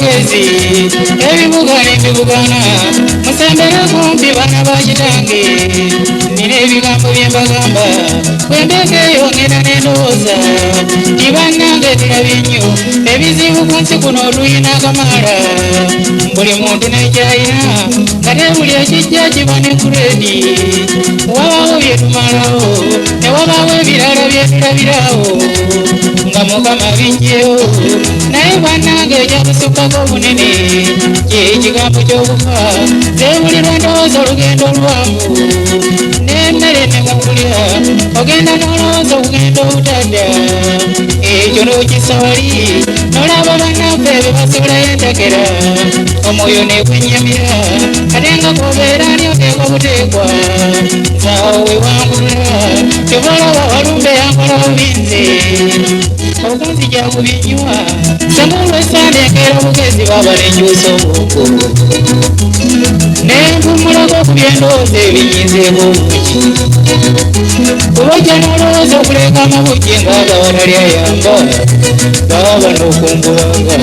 magezi ebibuga n'ebibugana musembere kumpi bana bakitange nina ebigambo byembagamba bwembeegeyo ngenda nendowooza tibannange tirabye nnyo ebizibu ku nsi kuno oluyina akamala buli muntu nekyayina nga tebuli ekijja kiba ne kuredi wabaawo byetumalawo ne wabaawo ebirala byetulabirawo nga mukama bijjewo naye bannange ekyakusukkako obunene kyekigambo ky'okufa zebulirwa ndowooza olugendo olwangu n'emmere nemukulya ogenda n'olowooza okugenda obutadda ekyo n'okisawali n'olaba bannaffe bye basulayo entakera omwoyo negwenyamira ate nga kobeera nyoteekwa buteekwa zaawo wewangulula kyobalaba walumbe yankola bubinze obukazi jakubinywa semulwesandekera obugezi babalenjuusa obwongo nenvumulako okubyendowooza ebinyizeeko obuki kubajja n'olowooza okuleka amabujje ngaagawatali ayamba baba n'okumbulanga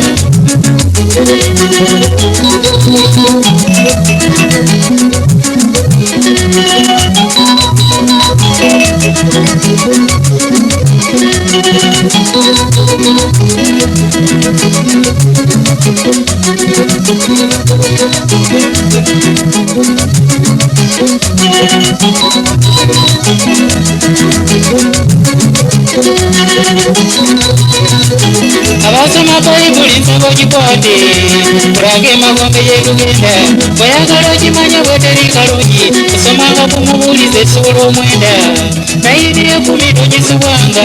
abasoma bayibuli nsaba ogikwate kulage emagombe gyetugenda bweyagala okimanya bweteri kalungi osomanga kumubuuliza essuula omwenda nayirira 10 togisubwanga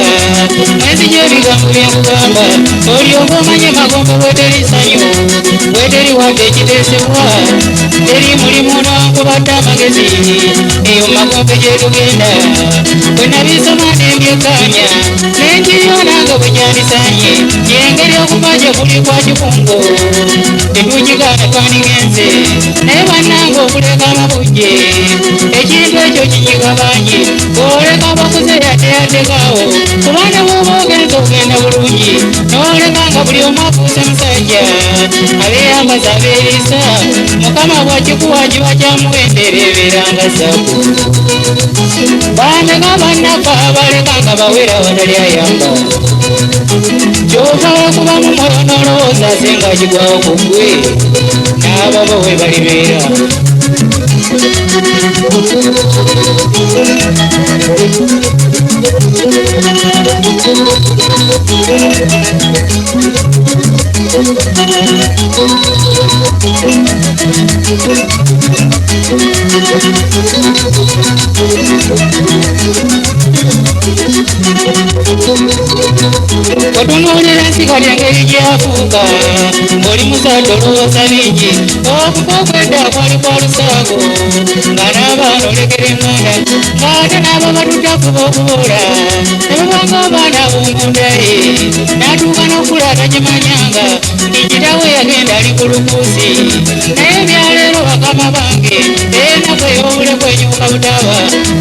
mwezi gy'ebigambo byekugamba olyoba omanye magombe bweteri ssanyu bweteri wadde ekiteesebwa teri mulimu nankubadde amagezi eyo magombe gyetugenda bwe nabisoma nembyekkaanya nenjiyonanga bwe gyandisanye yengeri okumaje kuli kwa kikungo tetukigaana twandigenze naye bannanga okuleka amabujje ekintu ekyo kinyigabanye oleka abakuze yateyatekawo kubanga bwoba ogenza okugenda bulungi n'oleka nga buli omu afuuse musajja abeeyambaza abeerisa mukama bwakikuwa kiba kyamuwendera ebeeranga zaku bandeka bannaffe abaleka nga bawera watali ayamba kyova okuba mu mwoyo n'olowooza asenga kigwawo ku ggwe n'ababo we balibeera otunuulira ensika lyengeri gyafuuka ng'oli musajja olowooza bingi okufa okwedda kwali kwa lusaago nga n'abaana olekera enganda ng'ate n'abo batutakuba okubula ne babanga abaana bungundaye n'atuuka n'okula atagimanyanga nti kitawe yagenda ali ku lukuusi naye byaleero bakama bange enaku ey'obule kwenyuka butaba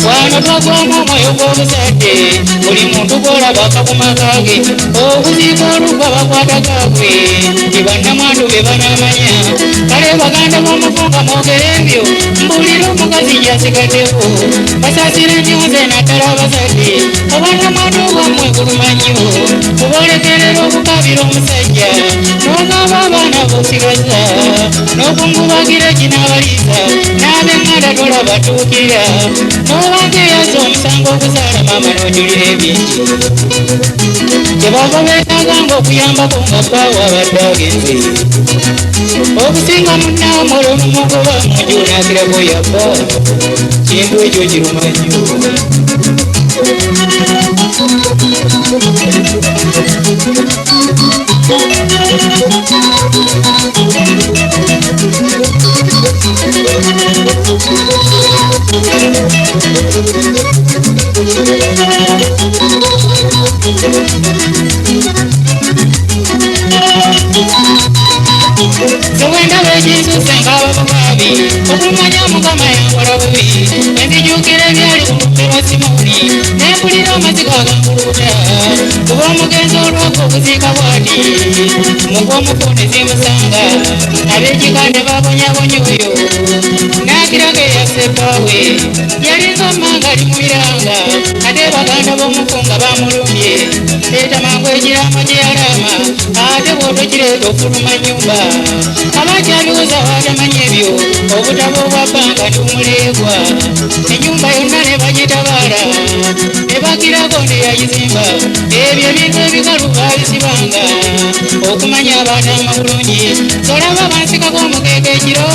wano twagwamu omwoyo gw'obuzadde buli muntu gw'olaba akakumakaage okuziika oluva bakwata gaabwe nti bannamwandu be banamanya kale baganda b'omufunga mwogera ebyo mbulira omukazi gyasigaddeko basaasira ennyonze naddala abazadde obannamwandu bwammwe kulumanyo kubolekerera okukabira omusajja n'ogamba abaana b'osigaza n'okungubagira ekinaabaliisa n'ab'enganda tolabatuukira n'obanga eyaza omusango okuzaala maama n'ojulira ebingi kyebava beetaaga nga okuyambako nga bbaawo abadde agenze okusinga munnaamwe olw'omumugoba munju n'akirako yabba kintu ekyo kiruma nnyo Sewenda bejinsuse ng'abavugabi okumanya mukama yankola bubi endijuukira ebyali ku mutwe wa Simoni mpulira amaziga aganguluta kuba omugenzi olwako okuziika bwati mugwomuko ne zimusanga ab'ekika ne babonyabonya oyo n'akiraga eyasebbaawe yalinga omanga ali mu biranga ate baganda b'omuko nga bamulumye leeta mangu ekiraamo gye yalaama ate bw'otokireeta ofuluma nnyumba abakyabiwoza batamanyi ebyo obutabo obwa bbanga tumuleegwa ennyumba yonna ne bagitabaala ne bakirako ne yagizimba ebyo ebintu ebikalu baabisibanga okumanya abaatama bulungi solaba bansikako omukeeka ekiro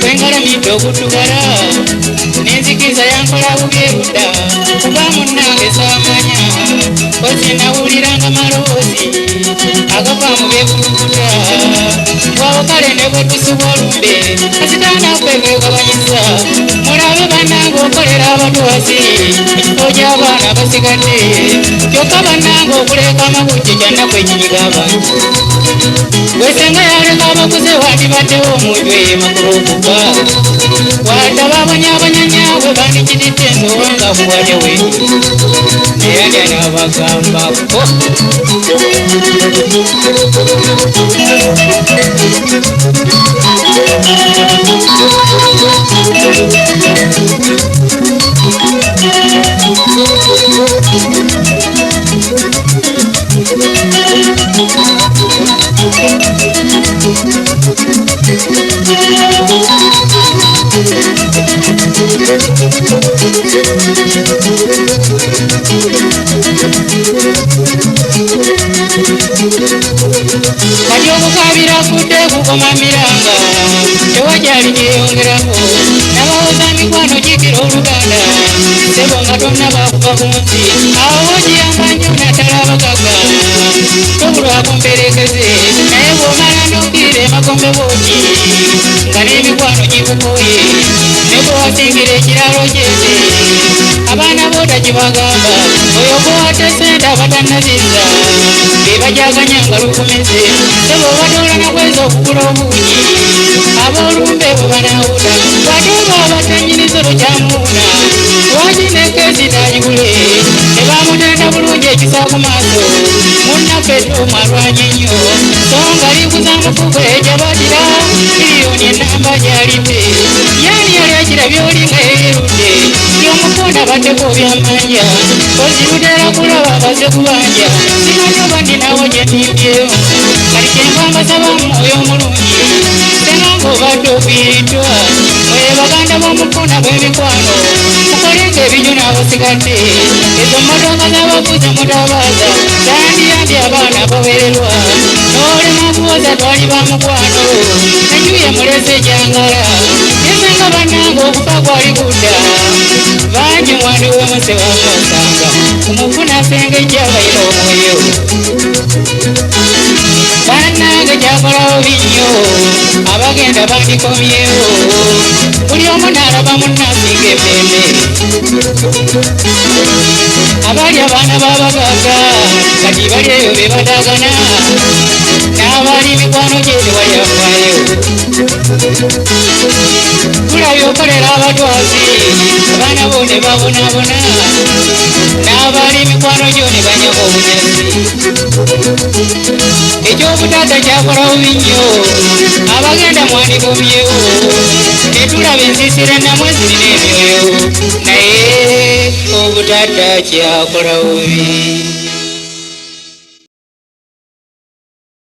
kwengalamidde okuddugala n'enzikiriza yankola bubi erudda kuba munnange saamanya kozi nawuliranga maloozi agava mu beekulukuta bwawo kale ne bwe tusibwa olumbe kasitaana kwegagabanyiza mulabe bannange okolera abatwazi oja abaana basigadde kyokka bannange okuleeka amabujje kyannaku ekinyiga abantu wesenga yaleka abakuze wandibaddewo omuntu eyemakula okuva wadde babonyaabonyanyaabwe bandikitidde nzowanga muwalewe eyali anaabagambako kati okukabira kudde kukoma miranga tewajali gyeyongerako nabawoza mikwano jikira oluganda sebo nga tonna bakuba ku nsi awo ogiyamba nnyo naddala abagaga tobulwako mperekeze naye bw'omala n'okirira emagombe bwoti nga n'emikwano gikukoye ne bwe wasingira ekiralo kyeze abaana boota gibagamba oyo gwewate sente abatannaziza bebajaganya nga lukumeze sebo obatoola nakweza okugula obuugi ab'olumbe bwe banaawuta wate oba abatanyinizolo kyamuuna waki nekeesi naagigule ne bamutenda bulungi ekisa ku maaso munnaffe ddoomu alwanye nnyo so nga liikuzamukugo ejabatira miliyoni enamba gy'alidde yaani yali akirabye olinga yeerudde y'omukunda baddeko byamanja kozirutera kulaba abaze kubanja simanyi oba ndinawo gye nnimbyeyo kati kyenva mbasaba mwoyo omulungi senanga obadde okuyiriddwa mwe baganda b'omukunda bw'emikwano mukolenga ebinyo n'abasigadde ezo mmotoka z'abavuzi mutabaaza zandiyambye abaana abawererwa n'olema kuwoza twali ba mukwano nenyuye muleze ejangala yesenga bannanga okufa gwali kudda bangi mwandi w'emuse bamwosanga kumufuna senge ejjabayira omwoyo bannange kyakolawo binnyo abagenda bandikomyewo buli omu n'alaba munnasinga emmeme abali abaana b'abagagga kati bali eyo be badaagana n'abali mikwano gye tewayafaayo tulabye okolera abatwazi abaana bo ne babonaabona n'abali mikwano gyo ne banyama obunyasi ekyobutaata kyakolawo binnyo abagenda mwandikomyewo netulaba ensisira namwe zirina emyoyo naye obutaata kyakolawo bi